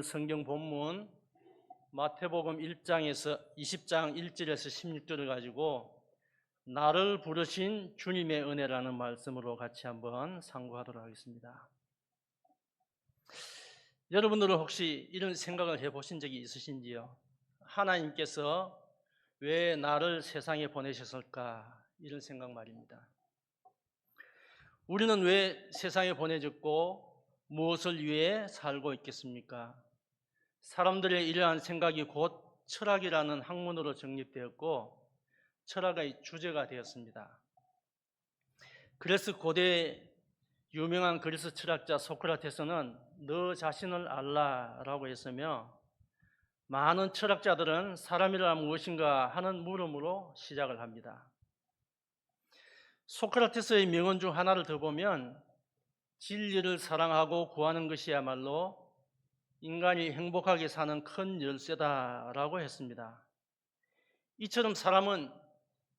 성경 본문 마태복음 1장에서 20장 1절에서 16절을 가지고 나를 부르신 주님의 은혜라는 말씀으로 같이 한번 상고하도록 하겠습니다. 여러분들은 혹시 이런 생각을 해보신 적이 있으신지요? 하나님께서 왜 나를 세상에 보내셨을까? 이런 생각 말입니다. 우리는 왜 세상에 보내졌고 무엇을 위해 살고 있겠습니까? 사람들의 이러한 생각이 곧 철학이라는 학문으로 정립되었고 철학의 주제가 되었습니다. 그래서 고대 유명한 그리스 철학자 소크라테스는 너 자신을 알라라고 했으며 많은 철학자들은 사람이란 무엇인가 하는 물음으로 시작을 합니다. 소크라테스의 명언 중 하나를 더 보면 진리를 사랑하고 구하는 것이야말로 인간이 행복하게 사는 큰 열쇠다라고 했습니다. 이처럼 사람은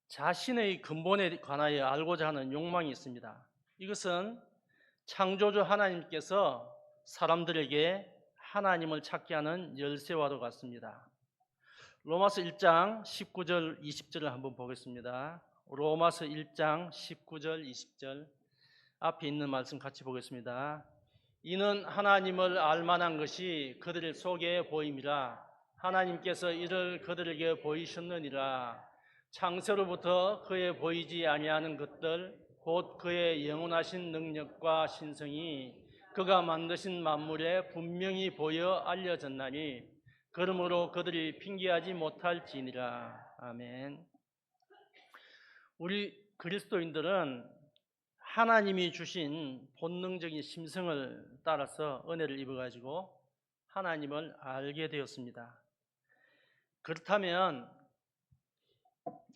자신의 근본에 관하여 알고자 하는 욕망이 있습니다. 이것은 창조주 하나님께서 사람들에게 하나님을 찾게 하는 열쇠와도 같습니다. 로마서 1장 19절 20절을 한번 보겠습니다. 로마서 1장 19절 20절 앞에 있는 말씀 같이 보겠습니다. 이는 하나님을 알만한 것이 그들 속에 보임이라 하나님께서 이를 그들에게 보이셨느니라. 창세로부터 그의 보이지 아니하는 것들 곧 그의 영원하신 능력과 신성이 그가 만드신 만물에 분명히 보여 알려졌나니 그러므로 그들이 핑계하지 못할지니라. 아멘. 우리 그리스도인들은 하나님이 주신 본능적인 심성을 따라서 은혜를 입어가지고 하나님을 알게 되었습니다. 그렇다면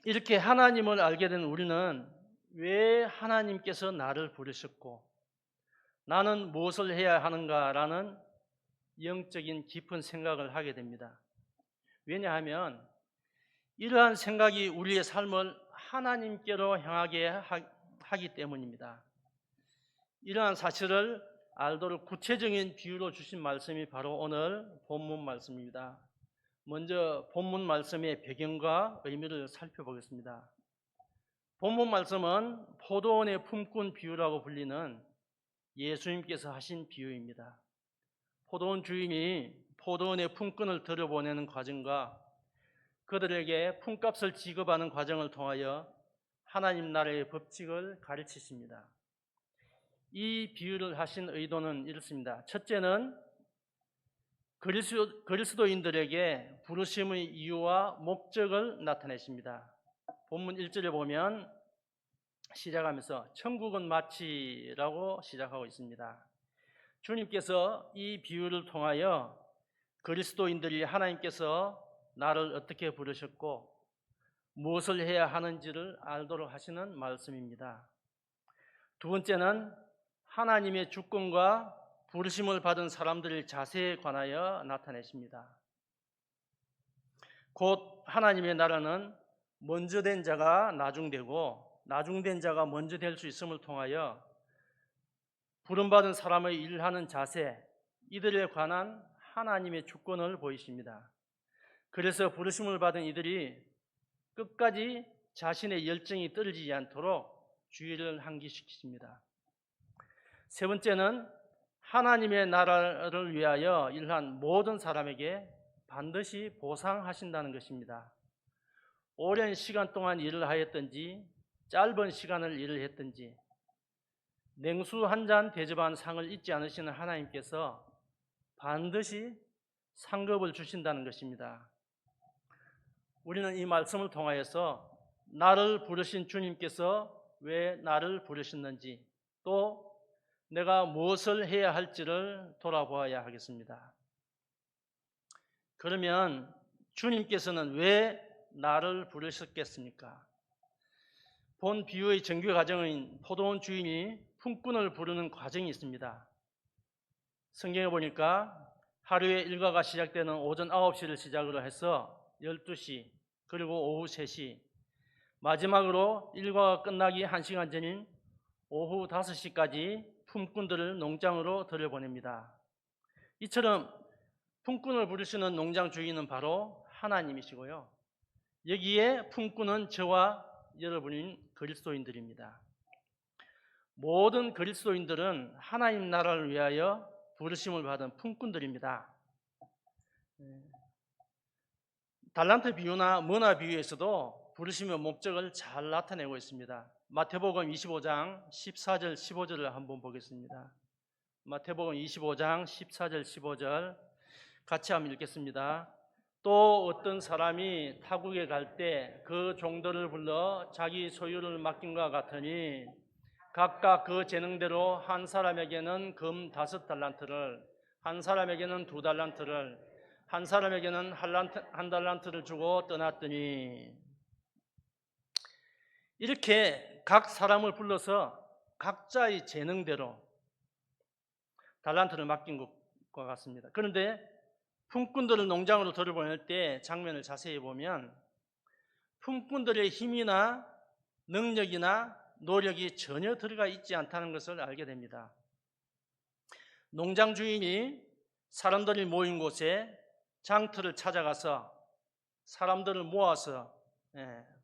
이렇게 하나님을 알게 된 우리는 왜 하나님께서 나를 부르셨고 나는 무엇을 해야 하는가라는 영적인 깊은 생각을 하게 됩니다. 왜냐하면 이러한 생각이 우리의 삶을 하나님께로 향하게 하기 때문입니다. 이러한 사실을 알도록 구체적인 비유로 주신 말씀이 바로 오늘 본문 말씀입니다. 먼저 본문 말씀의 배경과 의미를 살펴보겠습니다. 본문 말씀은 포도원의 품꾼 비유라고 불리는 예수님께서 하신 비유입니다. 포도원 주인이 포도원의 품꾼을 들여보내는 과정과 그들에게 품값을 지급하는 과정을 통하여 하나님 나라의 법칙을 가르치십니다. 이 비유를 하신 의도는 이렇습니다. 첫째는 그리스도인들에게 부르심의 이유와 목적을 나타내십니다. 본문 1절에 보면 시작하면서 천국은 마치라고 시작하고 있습니다. 주님께서 이 비유를 통하여 그리스도인들이 하나님께서 나를 어떻게 부르셨고 무엇을 해야 하는지를 알도록 하시는 말씀입니다. 두 번째는 하나님의 주권과 부르심을 받은 사람들의 자세에 관하여 나타내십니다. 곧 하나님의 나라는 먼저 된 자가 나중되고 나중된 자가 먼저 될 수 있음을 통하여 부름받은 사람의 일을 하는 자세, 이들에 관한 하나님의 주권을 보이십니다. 그래서 부르심을 받은 이들이 끝까지 자신의 열정이 떨어지지 않도록 주의를 환기시키십니다. 세 번째는 하나님의 나라를 위하여 일한 모든 사람에게 반드시 보상하신다는 것입니다. 오랜 시간 동안 일을 하였든지 짧은 시간을 일을 했든지 냉수 한 잔 대접한 상을 잊지 않으시는 하나님께서 반드시 상급을 주신다는 것입니다. 우리는 이 말씀을 통하여서 나를 부르신 주님께서 왜 나를 부르셨는지 또 내가 무엇을 해야 할지를 돌아보아야 하겠습니다. 그러면 주님께서는 왜 나를 부르셨겠습니까? 본 비유의 정규 과정인 포도원 주인이 품꾼을 부르는 과정이 있습니다. 성경에 보니까 하루의 일과가 시작되는 오전 9시를 시작으로 해서 12시 그리고 오후 3시 마지막으로 일과가 끝나기 1시간 전인 오후 5시까지 품꾼들을 농장으로 들여보냅니다. 이처럼 품꾼을 부르시는 농장 주인은 바로 하나님이시고요. 여기에 품꾼은 저와 여러분인 그리스도인들입니다. 모든 그리스도인들은 하나님 나라를 위하여 부르심을 받은 품꾼들입니다. 달란트 비유나 머나 비유에서도 부르심의 목적을 잘 나타내고 있습니다. 마태복음 25장 14절 15절을 한번 보겠습니다. 마태복음 25장 14절 15절 같이 한번 읽겠습니다. 또 어떤 사람이 타국에 갈 때 그 종들을 불러 자기 소유를 맡긴과 같으니 각각 그 재능대로 한 사람에게는 금 5달란트를, 한 사람에게는 2달란트를, 한 사람에게는 한 달란트를 주고 떠났더니, 이렇게 각 사람을 불러서 각자의 재능대로 달란트를 맡긴 것과 같습니다. 그런데 품꾼들을 농장으로 들여보낼 때 장면을 자세히 보면 품꾼들의 힘이나 능력이나 노력이 전혀 들어가 있지 않다는 것을 알게 됩니다. 농장 주인이 사람들이 모인 곳에 장터를 찾아가서 사람들을 모아서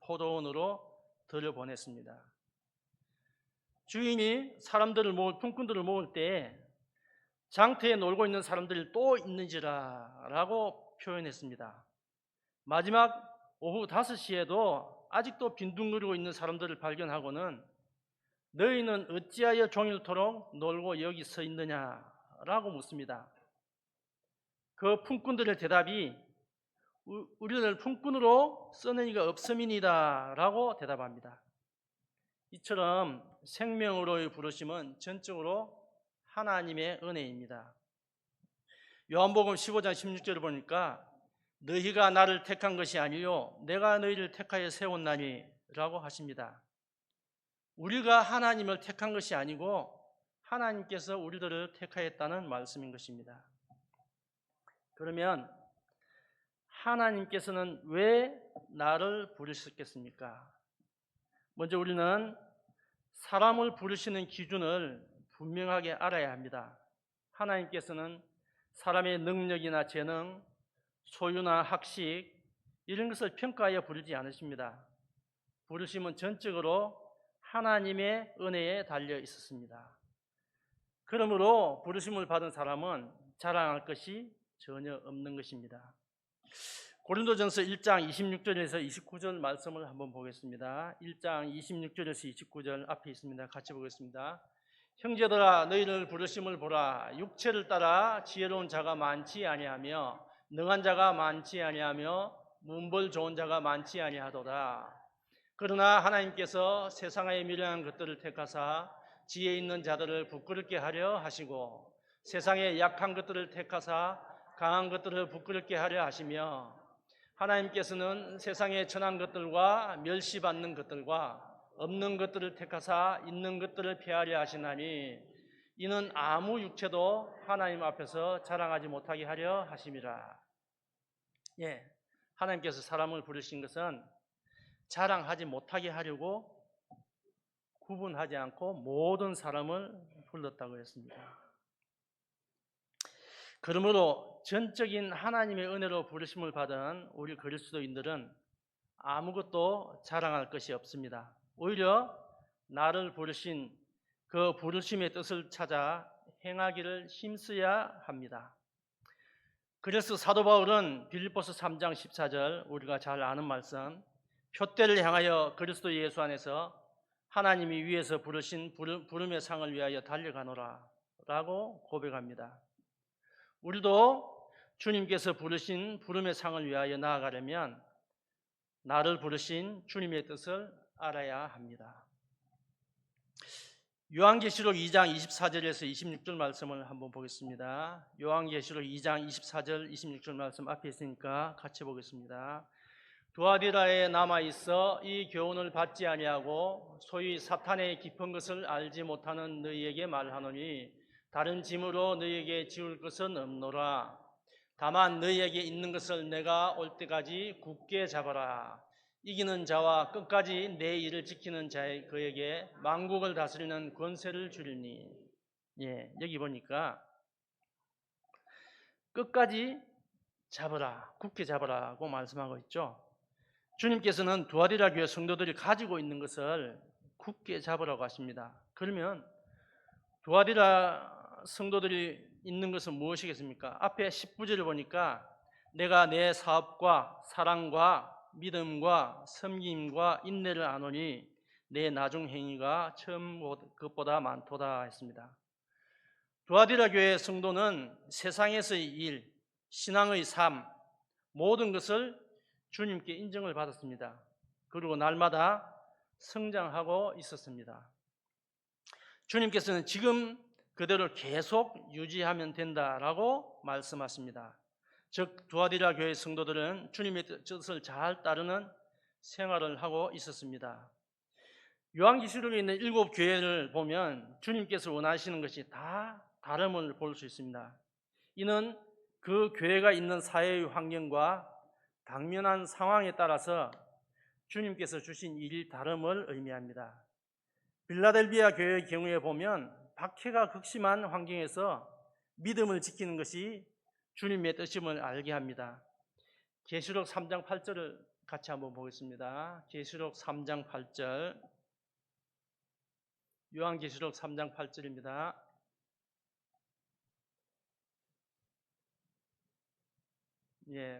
포도원으로 들여보냈습니다. 주인이 품꾼들을 모을 때 장터에 놀고 있는 사람들이 또 있는지라 라고 표현했습니다. 마지막 오후 5시에도 아직도 빈둥거리고 있는 사람들을 발견하고는 너희는 어찌하여 종일토록 놀고 여기 서 있느냐라고 묻습니다. 그 품꾼들의 대답이 우리를 품꾼으로 쓰는 이가 없음이니이다 라고 대답합니다. 이처럼 생명으로의 부르심은 전적으로 하나님의 은혜입니다. 요한복음 15장 16절을 보니까 너희가 나를 택한 것이 아니요 내가 너희를 택하여 세웠나니 라고 하십니다. 우리가 하나님을 택한 것이 아니고 하나님께서 우리들을 택하였다는 말씀인 것입니다. 그러면 하나님께서는 왜 나를 부르셨겠습니까? 먼저 우리는 사람을 부르시는 기준을 분명하게 알아야 합니다. 하나님께서는 사람의 능력이나 재능, 소유나 학식 이런 것을 평가하여 부르지 않으십니다. 부르심은 전적으로 하나님의 은혜에 달려 있었습니다. 그러므로 부르심을 받은 사람은 자랑할 것이 전혀 없는 것입니다. 고린도전서 1장 26절에서 29절 말씀을 한번 보겠습니다. 1장 26절에서 29절 앞에 있습니다. 같이 보겠습니다. 형제들아 너희를 부르심을 보라. 육체를 따라 지혜로운 자가 많지 아니하며 능한 자가 많지 아니하며 문벌 좋은 자가 많지 아니하도다. 그러나 하나님께서 세상의 미련한 것들을 택하사 지혜 있는 자들을 부끄럽게 하려 하시고 세상의 약한 것들을 택하사 강한 것들을 부끄럽게 하려 하시며 하나님께서는 세상의 천한 것들과 멸시받는 것들과 없는 것들을 택하사 있는 것들을 폐하려 하시나니 이는 아무 육체도 하나님 앞에서 자랑하지 못하게 하려 하심이라. 하나님께서 사람을 부르신 것은 자랑하지 못하게 하려고 구분하지 않고 모든 사람을 불렀다고 했습니다. 그러므로 전적인 하나님의 은혜로 부르심을 받은 우리 그리스도인들은 아무것도 자랑할 것이 없습니다. 오히려 나를 부르신 그 부르심의 뜻을 찾아 행하기를 힘써야 합니다. 그래서 사도 바울은 빌립보서 3장 14절 우리가 잘 아는 말씀 표대를 향하여 그리스도 예수 안에서 하나님이 위에서 부르신 부름의 상을 위하여 달려가노라 라고 고백합니다. 우리도 주님께서 부르신 부름의 상을 위하여 나아가려면 나를 부르신 주님의 뜻을 알아야 합니다. 요한계시록 2장 24절에서 26절 말씀을 한번 보겠습니다. 요한계시록 2장 24절 26절 말씀 앞에 있으니까 같이 보겠습니다. 두아디라에 남아있어 이 교훈을 받지 아니하고 소위 사탄의 깊은 것을 알지 못하는 너희에게 말하노니 다른 짐으로 너희에게 지울 것은 없노라. 다만 너희에게 있는 것을 내가 올 때까지 굳게 잡아라. 이기는 자와 끝까지 내 일을 지키는 자의 그에게 만국을 다스리는 권세를 주리니. 여기 보니까 끝까지 잡으라, 굳게 잡으라고 말씀하고 있죠. 주님께서는 두아디라 교회 성도들이 가지고 있는 것을 굳게 잡으라고 하십니다. 그러면 두아디라 성도들이 있는 것은 무엇이겠습니까? 앞에 10부절을 보니까 내가 내 사업과 사랑과 믿음과 섬김과 인내를 아노니 내 나중 행위가 처음 것보다 많도다 했습니다. 두아디라 교회 성도는 세상에서의 일, 신앙의 삶, 모든 것을 주님께 인정을 받았습니다. 그리고 날마다 성장하고 있었습니다. 주님께서는 지금 그대로 계속 유지하면 된다라고 말씀하십니다. 즉 두아디라 교회 성도들은 주님의 뜻을 잘 따르는 생활을 하고 있었습니다. 요한계시록에 있는 7 교회를 보면 주님께서 원하시는 것이 다 다름을 볼 수 있습니다. 이는 그 교회가 있는 사회의 환경과 당면한 상황에 따라서 주님께서 주신 일이 다름을 의미합니다. 빌라델비아 교회의 경우에 보면 박해가 극심한 환경에서 믿음을 지키는 것이 주님의 뜻임을 알게 합니다. 계시록 3장 8절을 같이 한번 보겠습니다. 계시록 3장 8절, 요한계시록 3장 8절입니다.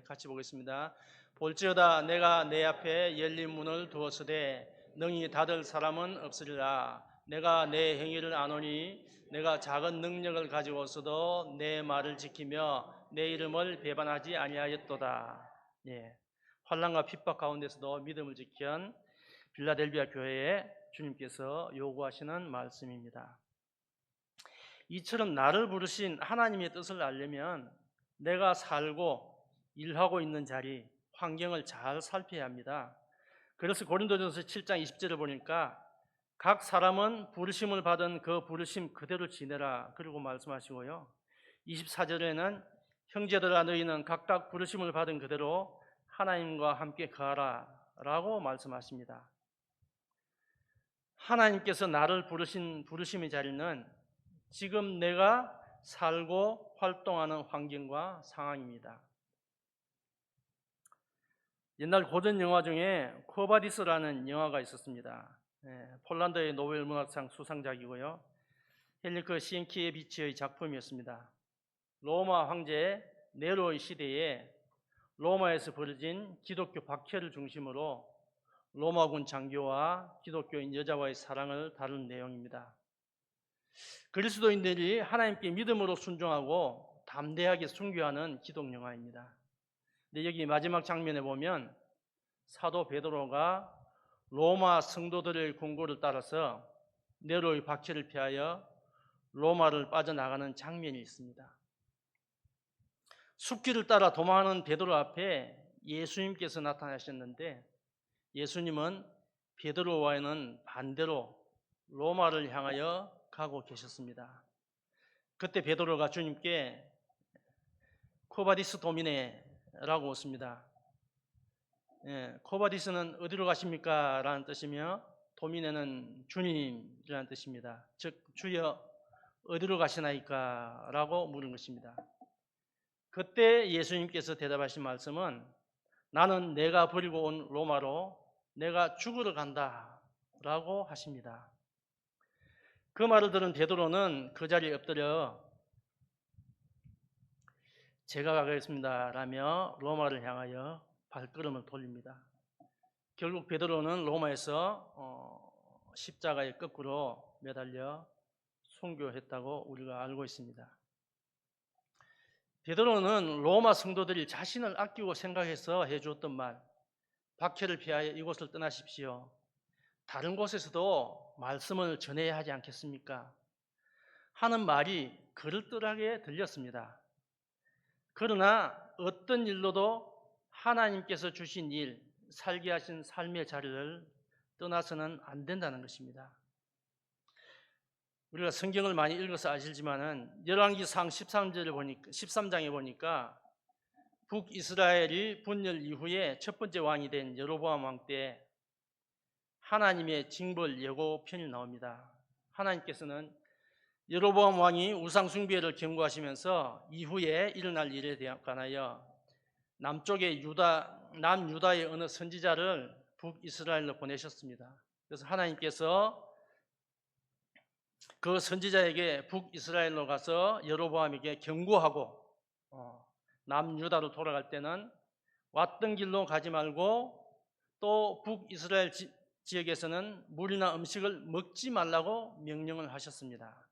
같이 보겠습니다. 볼지어다 내가 내 앞에 열린 문을 두었으되 능히 닫을 사람은 없으리라. 내가 내 행위를 아노니 내가 작은 능력을 가지고서도 내 말을 지키며 내 이름을 배반하지 아니하였도다. 환난과 핍박 가운데서도 믿음을 지킨 빌라델비아 교회에 주님께서 요구하시는 말씀입니다. 이처럼 나를 부르신 하나님의 뜻을 알려면 내가 살고 일하고 있는 자리, 환경을 잘 살펴야 합니다. 그래서 고린도전서 7장 20절을 보니까 각 사람은 부르심을 받은 그 부르심 그대로 지내라 그리고 말씀하시고요. 24절에는 형제들아 너희는 각각 부르심을 받은 그대로 하나님과 함께 거하라 라고 말씀하십니다. 하나님께서 나를 부르신 부르심의 자리는 지금 내가 살고 활동하는 환경과 상황입니다. 옛날 고전 영화 중에 코바디스라는 영화가 있었습니다. 폴란드의 노벨 문학상 수상작이고요. 헨리크 시엔키에비치의 작품이었습니다. 로마 황제 네로의 시대에 로마에서 벌어진 기독교 박해를 중심으로 로마군 장교와 기독교인 여자와의 사랑을 다룬 내용입니다. 그리스도인들이 하나님께 믿음으로 순종하고 담대하게 순교하는 기독 영화입니다. 근데 여기 마지막 장면에 보면 사도 베드로가 로마 성도들의 공고를 따라서 네로의 박해를 피하여 로마를 빠져나가는 장면이 있습니다. 숲길을 따라 도망하는 베드로 앞에 예수님께서 나타나셨는데 예수님은 베드로와는 반대로 로마를 향하여 가고 계셨습니다. 그때 베드로가 주님께 코바디스 도미네라고 묻습니다. 코바디스는 어디로 가십니까? 라는 뜻이며 도미네는 주님이라는 뜻입니다. 즉 주여 어디로 가시나이까? 라고 물은 것입니다. 그때 예수님께서 대답하신 말씀은 나는 내가 버리고 온 로마로 내가 죽으러 간다 라고 하십니다. 그 말을 들은 베드로는 그 자리에 엎드려 제가 가겠습니다 라며 로마를 향하여 발걸음을 돌립니다. 결국 베드로는 로마에서 십자가에 거꾸로 매달려 순교했다고 우리가 알고 있습니다. 베드로는 로마 성도들이 자신을 아끼고 생각해서 해주었던 말, 박해를 피하여 이곳을 떠나십시오. 다른 곳에서도 말씀을 전해야 하지 않겠습니까? 하는 말이 그럴듯하게 들렸습니다. 그러나 어떤 일로도 하나님께서 주신 일, 살게 하신 삶의 자리를 떠나서는 안 된다는 것입니다. 우리가 성경을 많이 읽어서 아시지만은 열왕기상 13장에 보니까 북이스라엘이 분열 이후에 첫 번째 왕이 된 여로보암 왕 때 하나님의 징벌 예고편이 나옵니다. 하나님께서는 여로보암 왕이 우상 숭배를 경고하시면서 이후에 일어날 일에 관하여 남쪽의 남유다의 어느 선지자를 북이스라엘로 보내셨습니다. 그래서 하나님께서 그 선지자에게 북이스라엘로 가서 여로보암에게 경고하고 남유다로 돌아갈 때는 왔던 길로 가지 말고 또 북이스라엘 지역에서는 물이나 음식을 먹지 말라고 명령을 하셨습니다.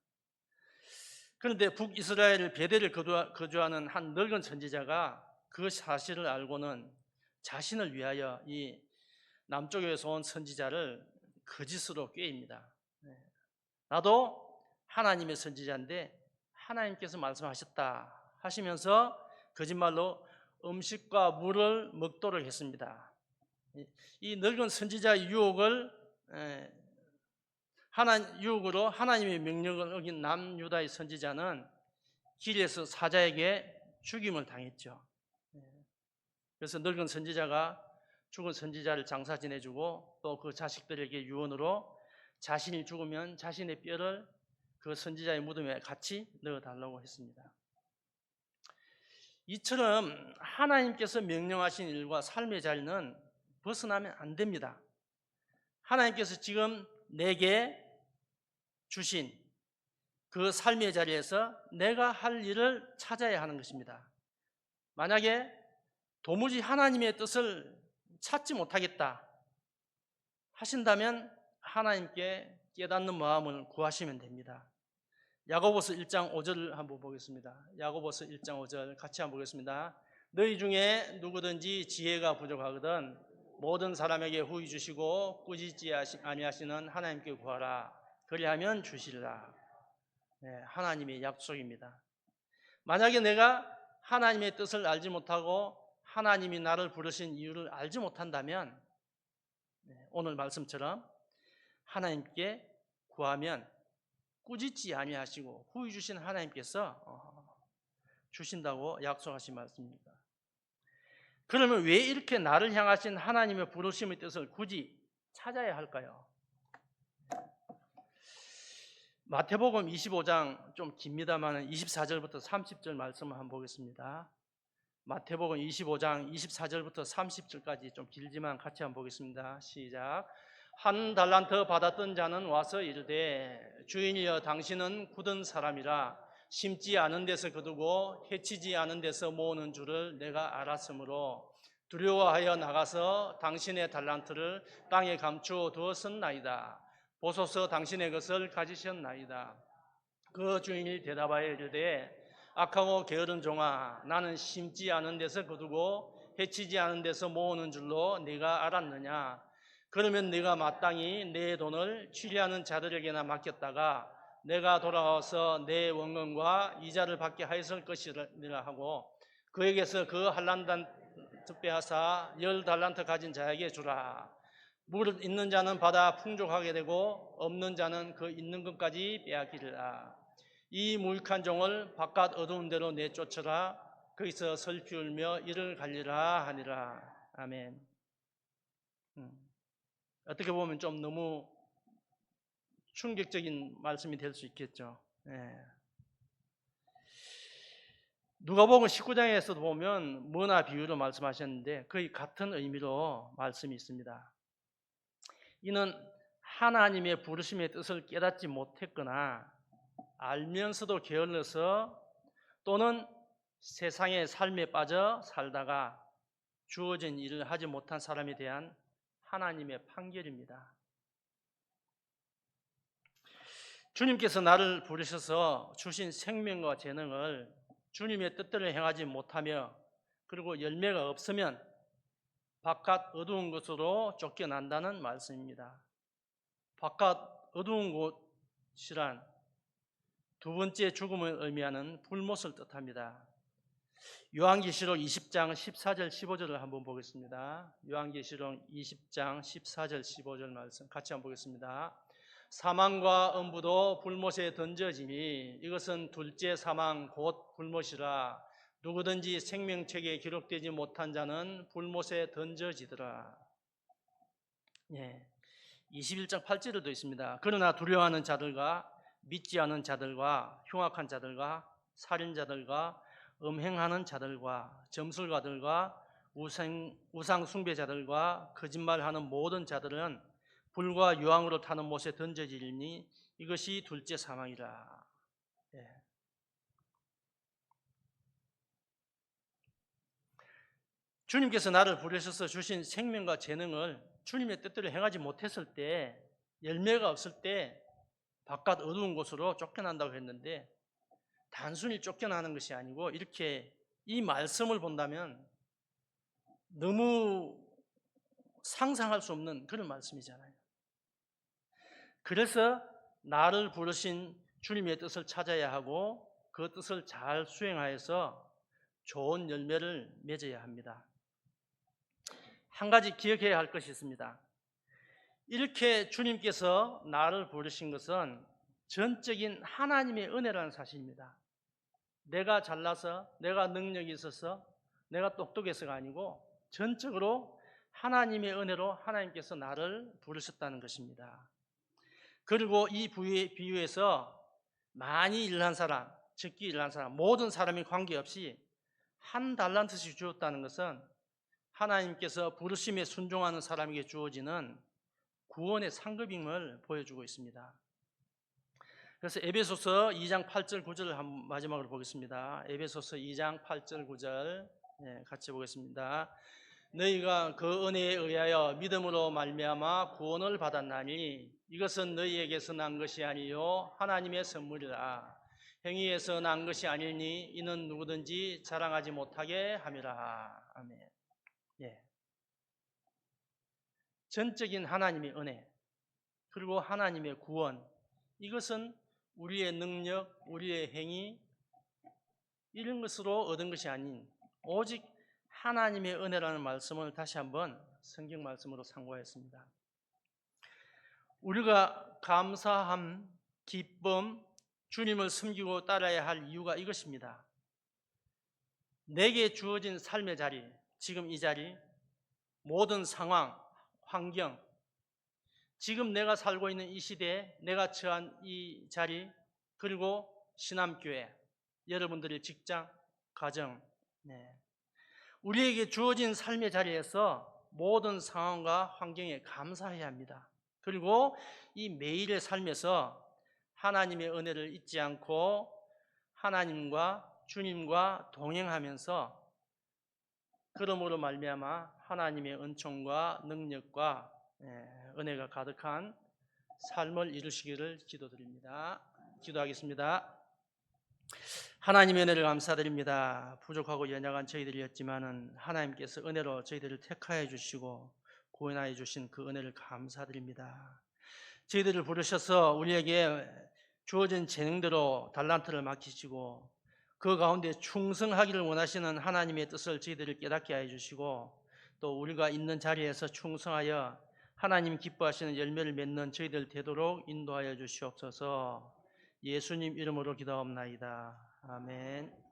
그런데 북이스라엘 베델을 거주하는 한 늙은 선지자가 그 사실을 알고는 자신을 위하여 이 남쪽에서 온 선지자를 거짓으로 꾀입니다. 나도 하나님의 선지자인데 하나님께서 말씀하셨다 하시면서 거짓말로 음식과 물을 먹도록 했습니다. 이 늙은 선지자의 유혹으로 하나님의 명령을 어긴 남유다의 선지자는 길에서 사자에게 죽임을 당했죠. 그래서 늙은 선지자가 죽은 선지자를 장사 지내주고 또 그 자식들에게 유언으로 자신이 죽으면 자신의 뼈를 그 선지자의 무덤에 같이 넣어달라고 했습니다. 이처럼 하나님께서 명령하신 일과 삶의 자리는 벗어나면 안 됩니다. 하나님께서 지금 내게 주신 그 삶의 자리에서 내가 할 일을 찾아야 하는 것입니다. 만약에 도무지 하나님의 뜻을 찾지 못하겠다 하신다면 하나님께 깨닫는 마음을 구하시면 됩니다. 야고보서 1장 5절을 한번 보겠습니다. 야고보서 1장 5절 같이 한번 보겠습니다. 너희 중에 누구든지 지혜가 부족하거든 모든 사람에게 후히 주시고 꾸짖지 아니하시는 하나님께 구하라. 그리하면 주시리라. 하나님의 약속입니다. 만약에 내가 하나님의 뜻을 알지 못하고 하나님이 나를 부르신 이유를 알지 못한다면 오늘 말씀처럼 하나님께 구하면 꾸짖지 아니하시고 후히 주신 하나님께서 주신다고 약속하신 말씀입니다. 그러면 왜 이렇게 나를 향하신 하나님의 부르심의 뜻을 굳이 찾아야 할까요? 마태복음 25장 좀 깁니다만 24절부터 30절 말씀을 한번 보겠습니다. 마태복음 25장 24절부터 30절까지 좀 길지만 같이 한번 보겠습니다. 시작. 한 달란트 받았던 자는 와서 이르되 주인이여 당신은 굳은 사람이라 심지 않은 데서 거두고 해치지 않은 데서 모으는 줄을 내가 알았으므로 두려워하여 나가서 당신의 달란트를 땅에 감추어 두었었나이다. 보소서 당신의 것을 가지셨나이다. 그 주인이 대답하여 이르되 악하고 게으른 종아 나는 심지 않은 데서 거두고 해치지 않은 데서 모으는 줄로 네가 알았느냐. 그러면 네가 마땅히 내 돈을 취리하는 자들에게나 맡겼다가 내가 돌아와서 내 원금과 이자를 받게 하였을 것이라 하고 그에게서 그 한란단트 빼앗아 10달란트 가진 자에게 주라. 물 있는 자는 받아 풍족하게 되고 없는 자는 그 있는 것까지 빼앗기리라. 이 무익한 종을 바깥 어두운 데로 내쫓으라. 거기서 슬피 울며 이를 갈리라 하니라. 아멘. 어떻게 보면 좀 너무 충격적인 말씀이 될 수 있겠죠. 누가복음 19장에서도 보면 뭐나 비유로 말씀하셨는데 거의 같은 의미로 말씀이 있습니다. 이는 하나님의 부르심의 뜻을 깨닫지 못했거나 알면서도 게을러서 또는 세상의 삶에 빠져 살다가 주어진 일을 하지 못한 사람에 대한 하나님의 판결입니다. 주님께서 나를 부르셔서 주신 생명과 재능을 주님의 뜻대로 행하지 못하며 그리고 열매가 없으면 바깥 어두운 곳으로 쫓겨난다는 말씀입니다. 바깥 어두운 곳이란 두 번째 죽음을 의미하는 불못을 뜻합니다. 요한계시록 20장 14절 15절을 한번 보겠습니다. 요한계시록 20장 14절 15절 말씀 같이 한번 보겠습니다. 사망과 음부도 불못에 던져지니 이것은 둘째 사망 곧 불못이라. 누구든지 생명책에 기록되지 못한 자는 불못에 던져지더라. 21장 8절에도 있습니다. 그러나 두려워하는 자들과 믿지 않은 자들과 흉악한 자들과 살인자들과 음행하는 자들과 점술가들과 우상 숭배자들과 거짓말하는 모든 자들은 불과 유황으로 타는 못에 던져지리니 이것이 둘째 사망이라. 예. 주님께서 나를 부르셔서 주신 생명과 재능을 주님의 뜻대로 행하지 못했을 때, 열매가 없을 때 바깥 어두운 곳으로 쫓겨난다고 했는데, 단순히 쫓겨나는 것이 아니고 이렇게 이 말씀을 본다면 너무 상상할 수 없는 그런 말씀이잖아요. 그래서 나를 부르신 주님의 뜻을 찾아야 하고 그 뜻을 잘 수행하여서 좋은 열매를 맺어야 합니다. 한 가지 기억해야 할 것이 있습니다. 이렇게 주님께서 나를 부르신 것은 전적인 하나님의 은혜라는 사실입니다. 내가 잘나서, 내가 능력이 있어서, 내가 똑똑해서가 아니고 전적으로 하나님의 은혜로 하나님께서 나를 부르셨다는 것입니다. 그리고 이 비유에서 많이 일한 사람, 적게 일한 사람, 모든 사람이 관계없이 한 달란트씩 주었다는 것은 하나님께서 부르심에 순종하는 사람에게 주어지는 구원의 상급임을 보여주고 있습니다. 그래서 에베소서 2장 8절 9절을 마지막으로 보겠습니다. 에베소서 2장 8절 9절 같이 보겠습니다. 너희가 그 은혜에 의하여 믿음으로 말미암아 구원을 받았나니 이것은 너희에게서 난 것이 아니요 하나님의 선물이라. 행위에서 난 것이 아니니 이는 누구든지 자랑하지 못하게 함이라. 아멘. 예. 전적인 하나님의 은혜 그리고 하나님의 구원, 이것은 우리의 능력, 우리의 행위 이런 것으로 얻은 것이 아닌 오직 하나님의 은혜라는 말씀을 다시 한번 성경 말씀으로 상고하였습니다. 우리가 감사함, 기쁨, 주님을 섬기고 따라야 할 이유가 이것입니다. 내게 주어진 삶의 자리, 지금 이 자리, 모든 상황, 환경, 지금 내가 살고 있는 이 시대에 내가 처한 이 자리, 그리고 신암교회, 여러분들의 직장, 가정, 우리에게 주어진 삶의 자리에서 모든 상황과 환경에 감사해야 합니다. 그리고 이 매일의 삶에서 하나님의 은혜를 잊지 않고 하나님과 주님과 동행하면서 그러므로 말미암아 하나님의 은총과 능력과 은혜가 가득한 삶을 이루시기를 기도드립니다. 기도하겠습니다. 하나님의 은혜를 감사드립니다. 부족하고 연약한 저희들이었지만은 하나님께서 은혜로 저희들을 택하여 주시고 구원하여 주신 그 은혜를 감사드립니다. 저희들을 부르셔서 우리에게 주어진 재능대로 달란트를 맡기시고 그 가운데 충성하기를 원하시는 하나님의 뜻을 저희들을 깨닫게 하여 주시고 또 우리가 있는 자리에서 충성하여 하나님 기뻐하시는 열매를 맺는 저희들 되도록 인도하여 주시옵소서. 예수님 이름으로 기도하옵나이다. 아멘.